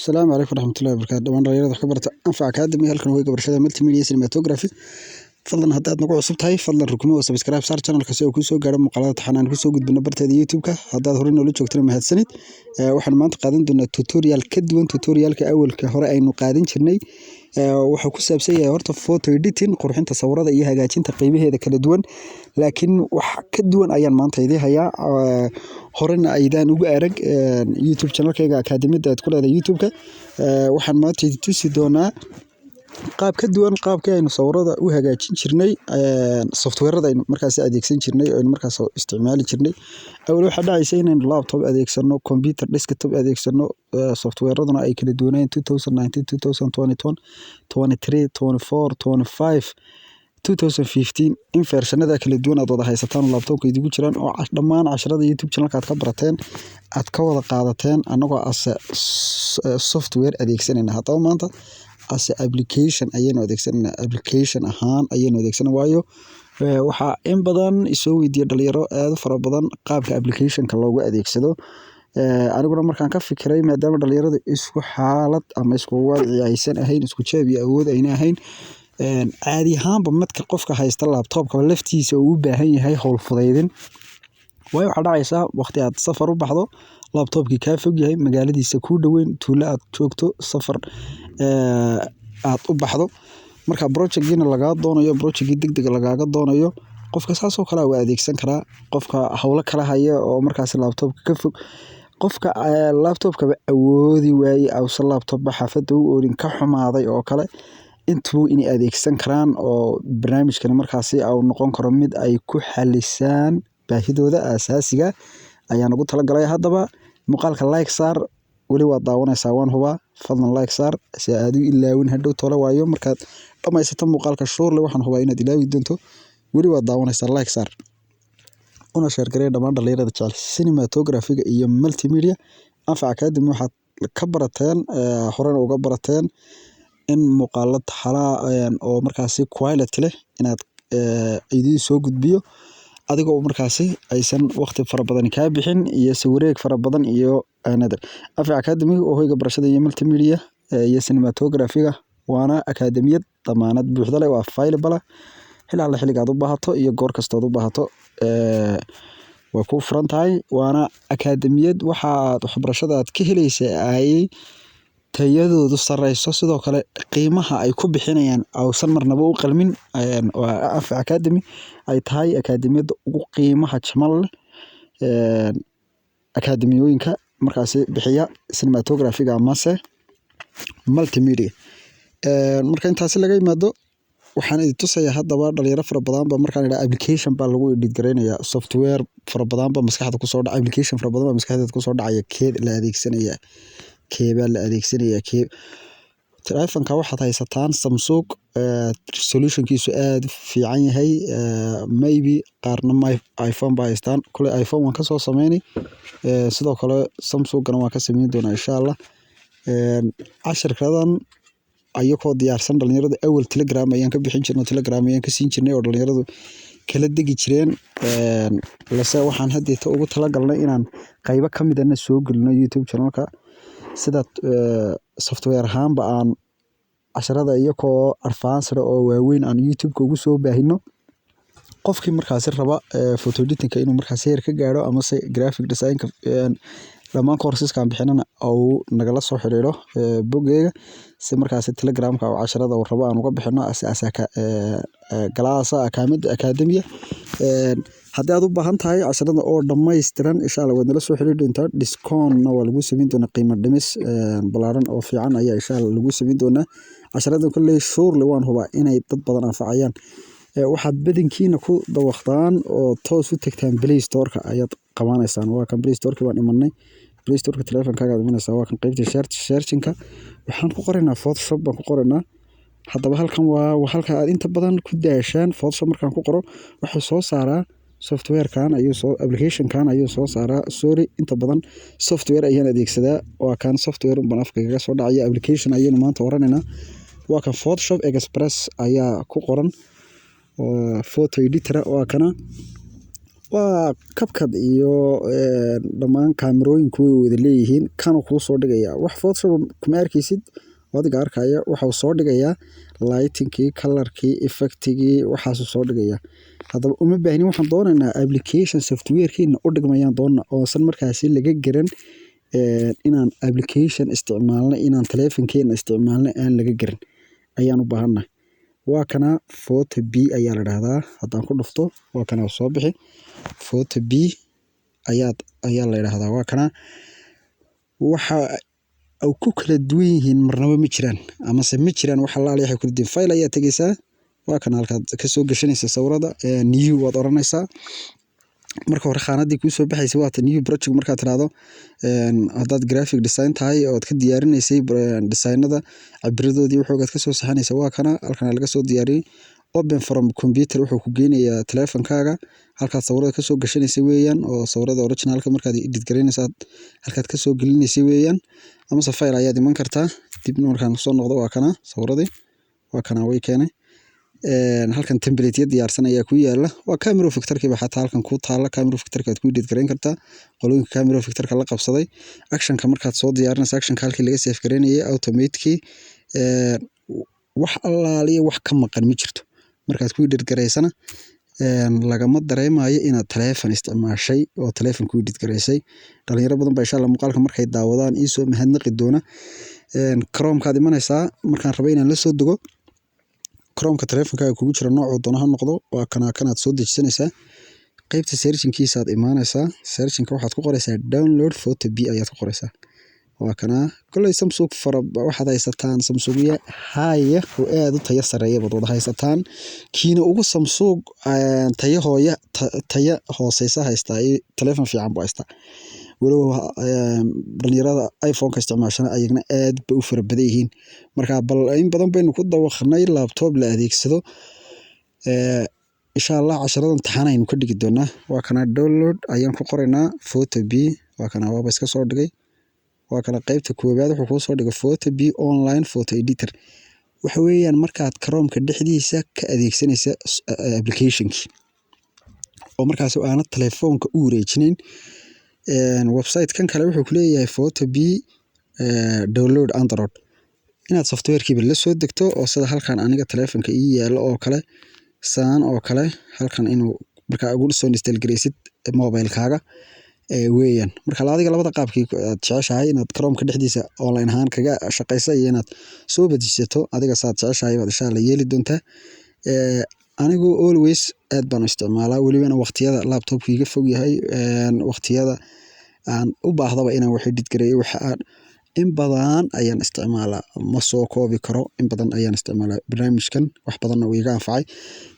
السلام عليكم ورحمة الله وبركاته دمان dhalinyarada wax ka barata anfac academy halkan way barashada multimedia cinematography fadlan haddaad nagu cusub tahay fadlan rukumo oo subscribe saar channelka si uu ku soo gaaro muuqaalada taxanaan ku soo gudbino barteeda YouTube-ka haddaad hore noola joogtana mahadsanid waxaan maanta qaadan doonaa tutorial ka duwan tutorialka awalka hore aynu qaadan jirnay wuxuu ku saabsan yahay horta photo editing qurxinta sawirada iyo hagaajinta qiimaheeda kala duwan laakiin wax ka duwan ayaan maanta idin hayaa horena aydaan ugu arag YouTube channelkayga academy-da aad ku leedahay YouTube-ka waxaan maanta idin tusi doonaa qaab ka duwan qaabkii aynu sawirada u hagaajin jirnay software-da aynu markaas adeegsan jirnay oo markaas isticmaali jirnay awal waxa dhacaysa inaynu laptop adeegsano computer desktop adeegsano software-raduna ay kala duwanayeen 2019 2020 23 24 25 2015 in versionada kala duwan aad wada haysataan laptopka idigu jiraan oo dhammaan casharada YouTube channelka aad ka barateen aad ka wada qaadateen anagoo software adeegsanayna hadaba maanta as application ayaynu adeegsanayna application ahaan ayaynu adeegsanayna waayo waxa in badan isoo weydiiyay dhalinyaro aad u fara badan qaabka application-ka loogu adeegsado aniguna markaan ka fikiray maadaama dhalinyaradu isku xaalad ama isku wadi aysan ahayn isku jeeb iyo awood ayna ahayn caadi ahaanba madka qofka haysta laptopka laftiisa uu u baahan yahay hawl fudaydin way waxa dhacaysa waqti aad safar u baxdo laptopkii ka fog yahay magaaladiisa ku dhaweyn tuulo aad joogto safar aad u baxdo marka project-giina laga doonayo project degdeg lagaaga doonayo qofka saas oo kale waa adeegsan karaa qofka hawlo kala haya oo markaas laptopka ka fog qofka laptopka awoodi waayay awsa laptop xafada u orin ka xumaaday oo kale intuu inay adeegsan karaan oo barnaamijkan markaasi ay noqon karo mid ay ku xalisaan baahidooda asaasiga ayaan ugu talagalay hadaba muuqaalka like saar wali waa daawanaysaa waan hubaa fadlan like saar si aad u ilaawin hadhow tolo waayo markaad dhamaysato muuqaalka shortly waxaan hubaa inaad ilaawi doonto wali waa daawanaysaa like saar una share gareey dhammaan dhalinyarada jecel cinematography-ga iyo multimedia anfac academy waxaad ka barateen horena uga barateen in muuqaalada taxalaa oo markaasi quality leh inaad idin soo gudbiyo adigoo markaasi aysan waqti fara badan ka bixin iyo sawirreeg fara badan iyo another anfac academy oo hoyga barashada iyo multimedia iyo cinematography-ga waana akademiyad damaanad buuxda leh waa available ilaa la xilligaad u baahato iyo goor kastood u baahato way ku furan tahay waana akademiyad waxaad waxbarashada aad ka helaysaa ay tayadoodu sareyso sidoo kale qiimaha ay ku bixinayaan awsan marnaba u qalmin waa anfac academy ay tahay akademiyada ugu qiimaha jamal akademiyooyinka markaasi bixiya cinematography-ga amase multimedia marka intaasi laga yimaado waxaan idin tusayaa hadaba dhalinyaro fara badan ba markaan idhaa application baa lagu edit gareynayaa software fara badan ba maskaxda ku soo dhacay application fara badan ba maskaxda ku soo dhacaya keed la adeegsanaya keebaa la adeegsanaya telefonka waxaad haysataan Samsung solution-kiisu aad fiican yahay maybe qaarna iPhone ba haystaan kule iPhone waan ka soo sameynay sidoo kale Samsung-gana waan ka sameyn doonaa insha Allah casharkadan ayagoo diyaarsan dhalinyarada awal Telegram ayaan ka bixin jirnay Telegram ayaan ka siin jirnay oo dhalinyaradu kala degi jireen lase waxaan hadda ugu talagalnay inaan qaybo ka mid ah soo galno YouTube channelka sida software ahaanba aan casharada iyagoo advanced oo waaweyn aan YouTube-ka ugu soo baahino qofkii markaas raba photo editing-ka inuu markaas heer ka gaaro ama se graphic design-ka dhammaan courses-ka aan bixinana oo nagala soo xiriiro boggeega si markaas Telegram-ka oo casharada uu rabo aan uga bixino asaasaka galaasa academy haddii aad u baahan tahay casharada oo dhammaystiran insha Allah waad nala soo xiriiri doontaa discount-na waa lagu sameyn doonaa qiimo dhimis balaaran oo fiican ayaa insha Allah lagu sameyn doonaa casharada kale shortly waan hubaa inay dad badan anfacayaan waxaad badankiina ku dawaqtaan oo toos u tagtaan Play Store-ka ayaad qabanaysan waa kan Play Store-ka waan imanay Play Store-ka telefonkaaga aad imanaysaa waa kan qaybta searching-ka waxaan ku qoraynaa Photoshop baan ku qoraynaa hadaba halkan waa halka aad inta badan ku daashaan Photoshop markaan ku qoro waxa soo saaraa software-kan ayuu soo application-kan ayuu soo saaraa sorry inta badan software ayaan adeegsadaa waa kan software baan afkayga soo dhacaya application ayaynu maanta waranaynaa waa kan Photoshop Express ayaa ku qoran photo editor waa kana waa kabkad iyo dhammaan kaamirooyinku way wada leeyihiin kanuu kuu soo dhigayaa wax Photoshop kuma arkaysid adiga arkaya waxa uu soo dhigayaa lightingkii colorkii effectigii waxaasuu soo dhigayaa haddaba uma baahnin waxaan doonaynaa application softwarekiina u dhigmayaan doona oosan markaasi laga garan inaan application isticmaalno inaan taleefankeena isticmaalno aan laga garan ayaan u baahannahay waa kana photo b ayaa la dhahdaa haddaan ku dhufto waa kana soo bixi photo b ayaa la dhahdaa waa kana waxa au ku kala duwan yihiin marnaba ma jiraan amase ma jiraan wax la leeyahay ku diin file ayaa tagaysaa waa kana halkaad ka soo gashanaysa sawirada new waad oranaysaa marka hore khaanadii ku soo baxaysay waa new project marka tiraado hadaad graphic design tahay oo ka diyaarinaysay designada cabbiradoodii waxoogaad ka soo saxanaysa waa kana halkan laga soo diyaariyay open from computer wuxuu ku geenayaa taleefankaaga halkaad sawirada ka soo gashanaysa weeyaan oo sawirada originalka markaad edit gareynaysaa halkaad ka soo gelinaysa weeyaan ama file ayaad iman kartaa dib markaan soo noqdo waa kana sawiradii waa kana way keenay halkan template diyaarsan ayaa ku yaala waa camera filterkii ba xataa halkan ku taala camera filterka aad ku edit gareyn kartaa qolooyinka camera filterka la qabsaday actionka markaad soo diyaarinaysa actionka halkii laga save gareynayay automatically wax allaaliya wax ka maqan ma jirto markaad ku edit gareysana lagama dareemayo inaad taleefan isticmaashay oo taleefan ku edit gareysay dhalinyaro badan baa insha Allah muuqaalka markay daawadaan ii soo mahadnaqi doona Chrome-kaad imanaysaa markaan rabay inaan la soo dago Chrome-ka taleefankaaga kugu jira nooc doona ha noqdo waa kanaad soo dejisanaysaa qaybta searching-kiisa aad imaanaysaa searching-ka waxaad ku qoraysaa download photo b ayaad ku qoraysaa waa kana kulay Samsung waxaad haysataan Samsung-ya haya oo aad u tayo sareeya wada haysataan kiina ugu Samsung tayo hooseysa haystaa taleefan fiican buu haystaa walow dhalinyarada iPhone-ka isticmaashana ayagna aad bay u fara badan yihiin marka bal in badan baynu ku dawaqnay laptop la adeegsado insha Allah casharada imtixaan aynu ka dhigi doonaa waa kana download ayaan ku qoraynaa photo b waa kana waaba iska soo dhigay waa kana qaybta koobaad wuxuu ku soo dhigay photo b online photo editor waxa weeyaan markaad Chrome-ka dhexdiisa ka adeegsanaysa application-ki oo markaas aan taleefanka u wareejinayn website kan kale wuxuu ku leeyahay photo b download Android inaad software-kiiba la soo degto oo sida halkan aniga taleefanka ii yaalo oo kale saan oo kale halkan inuu marka ugu soo install gareysid mobile-kaaga weeyaan marka adiga labada qaabkii aad jeceshahay inaad Chrome-ka dhexdiisa online ahaan kaga shaqeyso iyo inaad soo badisato adiga saad jeceshahay baad insha Allah yeeli doontaa anigu always aad baan u isticmaalaa waliba waqtiyada laptop-ka iga fog yahay waqtiyada aan u baahdaba inaan wax edit gareeyo waxa in badan ayaan isticmaalaa ma soo koobi karo in badan ayaan isticmaalaa barnaamijkan wax badan oo iga anfacay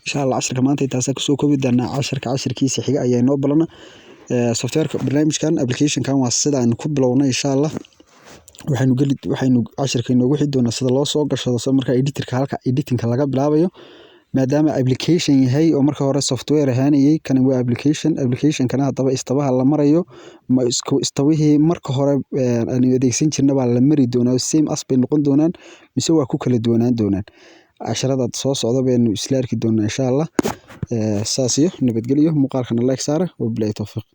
insha Allah casharka maanta intaas ka soo koobi doonaa casharkiisa xiga ayaa noo balana software barnaamijkan application-kan waa sida aan ku bilownay insha Allah waxaynu casharka inoogu xidhi doonaa sida loo soo gashado marka editing-ka laga bilaabayo maadaama application yahay oo marka hore software ahaanayay kan waa application-kana hadaba istabaha la marayo ma isku istabihii marka hore aan adeegsan jirnay baa la mari doonaa same as bay noqon doonaan mise waa ku kala duwanaan doonaan casharada soo socda baynu isla arki doonaa insha Allah saasiyo nabadgelyo muuqaalkana like saara wabillahi tawfiiq